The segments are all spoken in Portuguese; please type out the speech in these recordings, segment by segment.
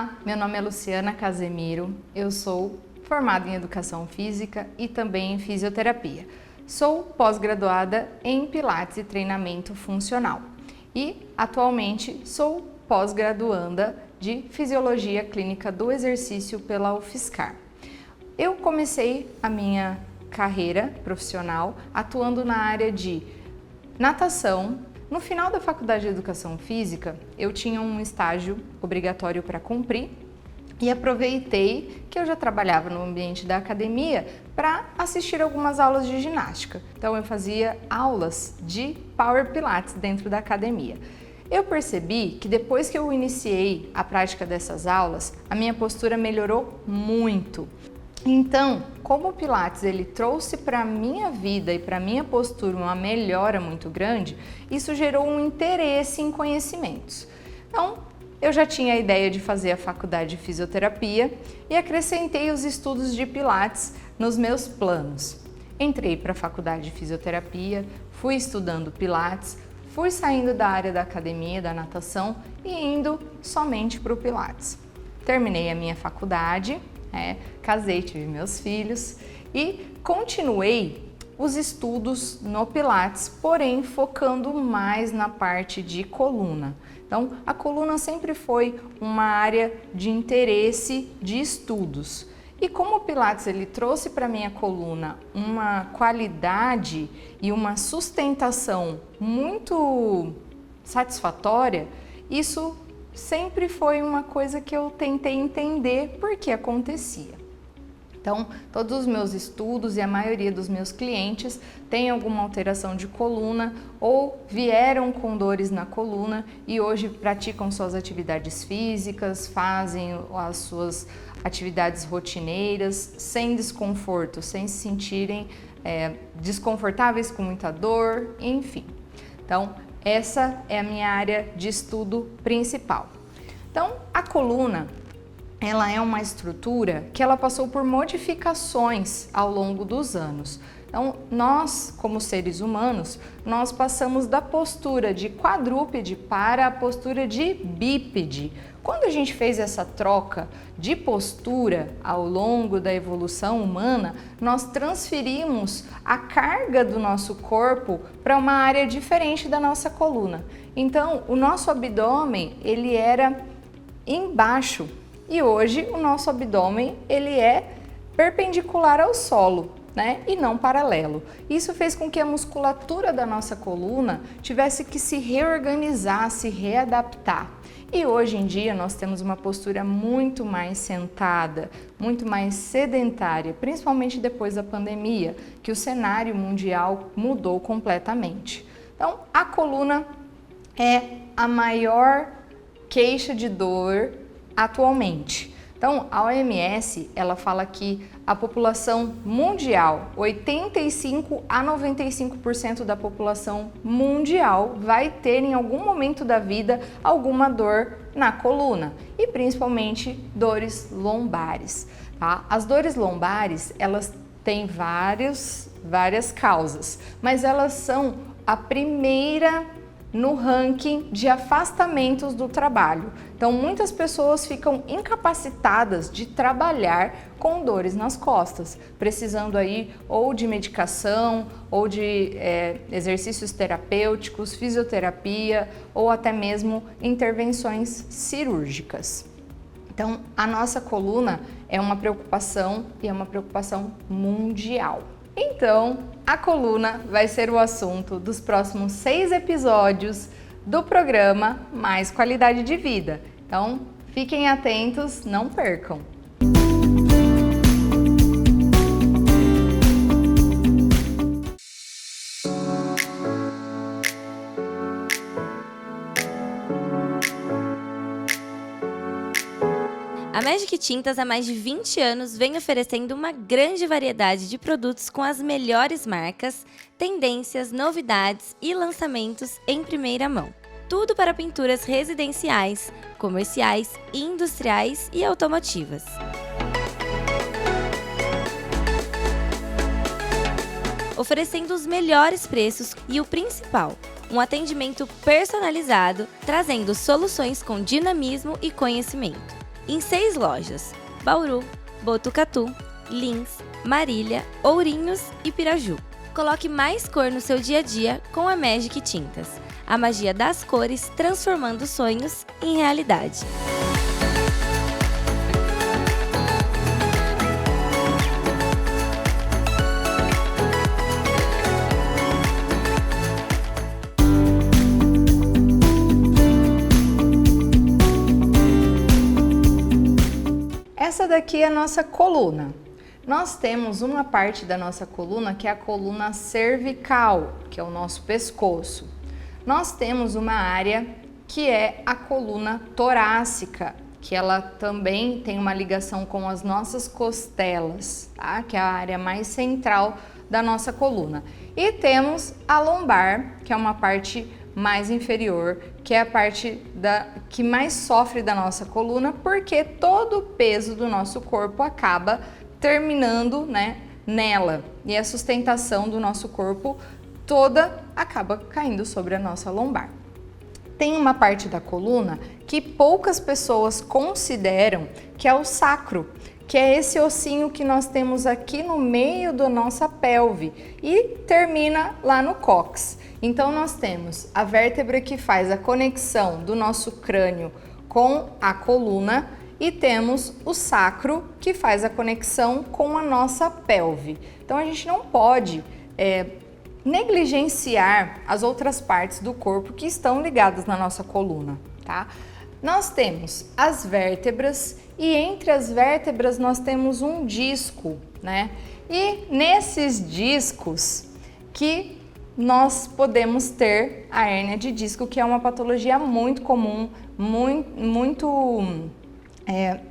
Olá, meu nome é Luciana Casemiro, eu sou formada em Educação Física e também em Fisioterapia. Sou pós-graduada em Pilates e Treinamento Funcional e atualmente sou pós-graduanda de Fisiologia Clínica do Exercício pela UFSCar. Eu comecei a minha carreira profissional atuando na área de natação. No final da faculdade de Educação Física, eu tinha um estágio obrigatório para cumprir e aproveitei que eu já trabalhava no ambiente da academia para assistir algumas aulas de ginástica. Então eu fazia aulas de Power Pilates dentro da academia. Eu percebi que depois que eu iniciei a prática dessas aulas, a minha postura melhorou muito. Então, como o Pilates ele trouxe para a minha vida e para a minha postura uma melhora muito grande, isso gerou um interesse em conhecimentos. Então, eu já tinha a ideia de fazer a faculdade de fisioterapia e acrescentei os estudos de Pilates nos meus planos. Entrei para a faculdade de fisioterapia, fui estudando Pilates, fui saindo da área da academia, da natação e indo somente para o Pilates. Terminei a minha faculdade, casei, tive meus filhos e continuei os estudos no Pilates, porém focando mais na parte de coluna. Então, a coluna sempre foi uma área de interesse de estudos. E como o Pilates ele trouxe para minha coluna uma qualidade e uma sustentação muito satisfatória, isso sempre foi uma coisa que eu tentei entender por que acontecia. Então, todos os meus estudos e a maioria dos meus clientes têm alguma alteração de coluna ou vieram com dores na coluna e hoje praticam suas atividades físicas, fazem as suas atividades rotineiras sem desconforto, sem se sentirem desconfortáveis com muita dor, enfim. Então, essa é a minha área de estudo principal. Então, a coluna, ela é uma estrutura que ela passou por modificações ao longo dos anos. Então, nós, como seres humanos, nós passamos da postura de quadrúpede para a postura de bípede. Quando a gente fez essa troca de postura ao longo da evolução humana, nós transferimos a carga do nosso corpo para uma área diferente da nossa coluna. Então, o nosso abdômen, ele era embaixo e hoje o nosso abdômen, ele é perpendicular ao solo, e não paralelo. Isso fez com que a musculatura da nossa coluna tivesse que se reorganizar, se readaptar. E hoje em dia nós temos uma postura muito mais sentada, muito mais sedentária, principalmente depois da pandemia, que o cenário mundial mudou completamente. Então, a coluna é a maior queixa de dor atualmente. Então, a OMS, ela fala que a população mundial, 85 a 95% da população mundial vai ter em algum momento da vida alguma dor na coluna e principalmente dores lombares, tá? As dores lombares, elas têm várias causas, mas elas são a primeira no ranking de afastamentos do trabalho. Então, muitas pessoas ficam incapacitadas de trabalhar com dores nas costas, precisando aí ou de medicação, ou de exercícios terapêuticos, fisioterapia, ou até mesmo intervenções cirúrgicas. Então, a nossa coluna é uma preocupação e é uma preocupação mundial. Então, a coluna vai ser o assunto dos próximos 6 episódios do programa Mais Qualidade de Vida. Então, fiquem atentos, não percam! A Magic Tintas há mais de 20 anos vem oferecendo uma grande variedade de produtos com as melhores marcas, tendências, novidades e lançamentos em primeira mão. Tudo para pinturas residenciais, comerciais, industriais e automotivas. Oferecendo os melhores preços e o principal, um atendimento personalizado, trazendo soluções com dinamismo e conhecimento. em 6 lojas: Bauru, Botucatu, Lins, Marília, Ourinhos e Piraju. Coloque mais cor no seu dia a dia com a Magic Tintas. A magia das cores transformando sonhos em realidade. Essa daqui é a nossa coluna. Nós temos uma parte da nossa coluna que é a coluna cervical, que é o nosso pescoço. Nós temos uma área que é a coluna torácica, que ela também tem uma ligação com as nossas costelas, tá? Que é a área mais central da nossa coluna. E temos a lombar, que é uma parte mais inferior, que é a parte que mais sofre da nossa coluna, porque todo o peso do nosso corpo acaba terminando, né, nela, e a sustentação do nosso corpo toda acaba caindo sobre a nossa lombar. Tem uma parte da coluna que poucas pessoas consideram, que é o sacro, que é esse ossinho que nós temos aqui no meio da nossa pelve e termina lá no cóccix. Então nós temos a vértebra que faz a conexão do nosso crânio com a coluna e temos o sacro que faz a conexão com a nossa pelve. Então a gente não pode negligenciar as outras partes do corpo que estão ligadas na nossa coluna, tá? Nós temos as vértebras e entre as vértebras nós temos um disco, né? E nesses discos que nós podemos ter a hérnia de disco, que é uma patologia muito comum, muito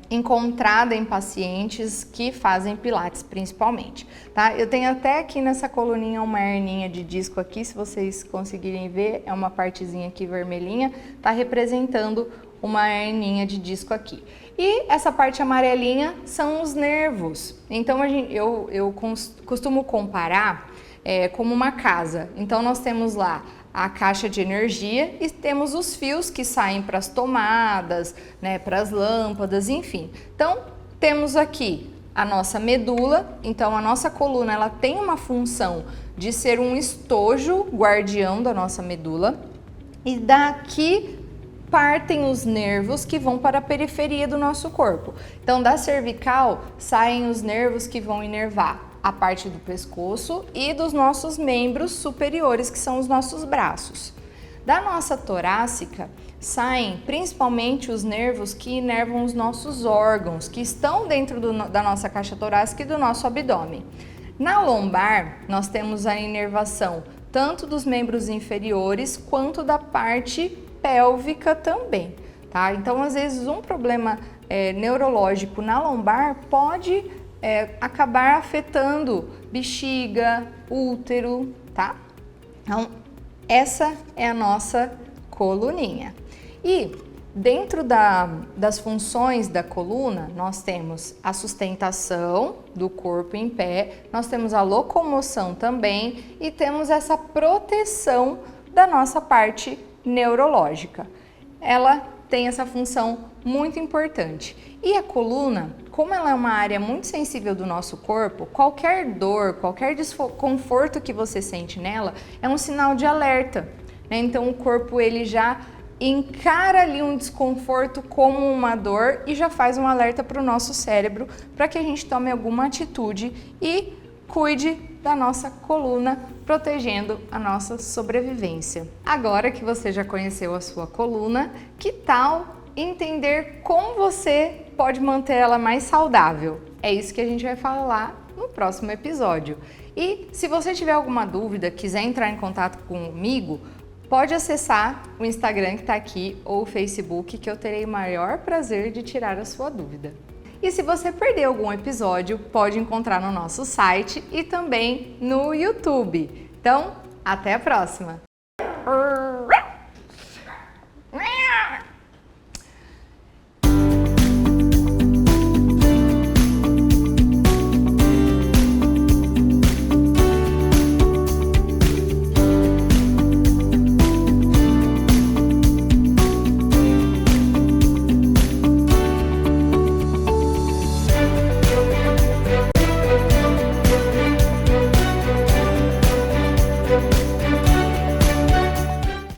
encontrada em pacientes que fazem pilates principalmente, tá? Eu tenho até aqui nessa coluninha uma herninha de disco aqui, se vocês conseguirem ver, é uma partezinha aqui vermelhinha, tá representando uma herninha de disco aqui. E essa parte amarelinha são os nervos. Então eu costumo comparar como uma casa. Então nós temos lá a caixa de energia e temos os fios que saem para as tomadas, né, para as lâmpadas, enfim. Então temos aqui a nossa medula. Então a nossa coluna ela tem uma função de ser um estojo guardião da nossa medula e daqui partem os nervos que vão para a periferia do nosso corpo. Então da cervical saem os nervos que vão inervar a parte do pescoço e dos nossos membros superiores, que são os nossos braços. Da nossa torácica saem principalmente os nervos que inervam os nossos órgãos, que estão dentro da nossa caixa torácica e do nosso abdômen. Na lombar, nós temos a inervação tanto dos membros inferiores quanto da parte pélvica também, tá? Então, às vezes, um problema neurológico na lombar pode acabar afetando bexiga, útero, tá? Então, essa é a nossa coluninha. E dentro das funções da coluna, nós temos a sustentação do corpo em pé, nós temos a locomoção também e temos essa proteção da nossa parte neurológica. Ela tem essa função muito importante. E a coluna, como ela é uma área muito sensível do nosso corpo, qualquer dor, qualquer desconforto que você sente nela é um sinal de alerta, né? Então o corpo ele já encara ali um desconforto como uma dor e já faz um alerta para o nosso cérebro para que a gente tome alguma atitude e cuide da nossa coluna, protegendo a nossa sobrevivência. Agora que você já conheceu a sua coluna, que tal entender como você pode manter ela mais saudável? É isso que a gente vai falar no próximo episódio. E se você tiver alguma dúvida, quiser entrar em contato comigo, pode acessar o Instagram que está aqui ou o Facebook, que eu terei o maior prazer de tirar a sua dúvida. E se você perdeu algum episódio, pode encontrar no nosso site e também no YouTube. Então, até a próxima!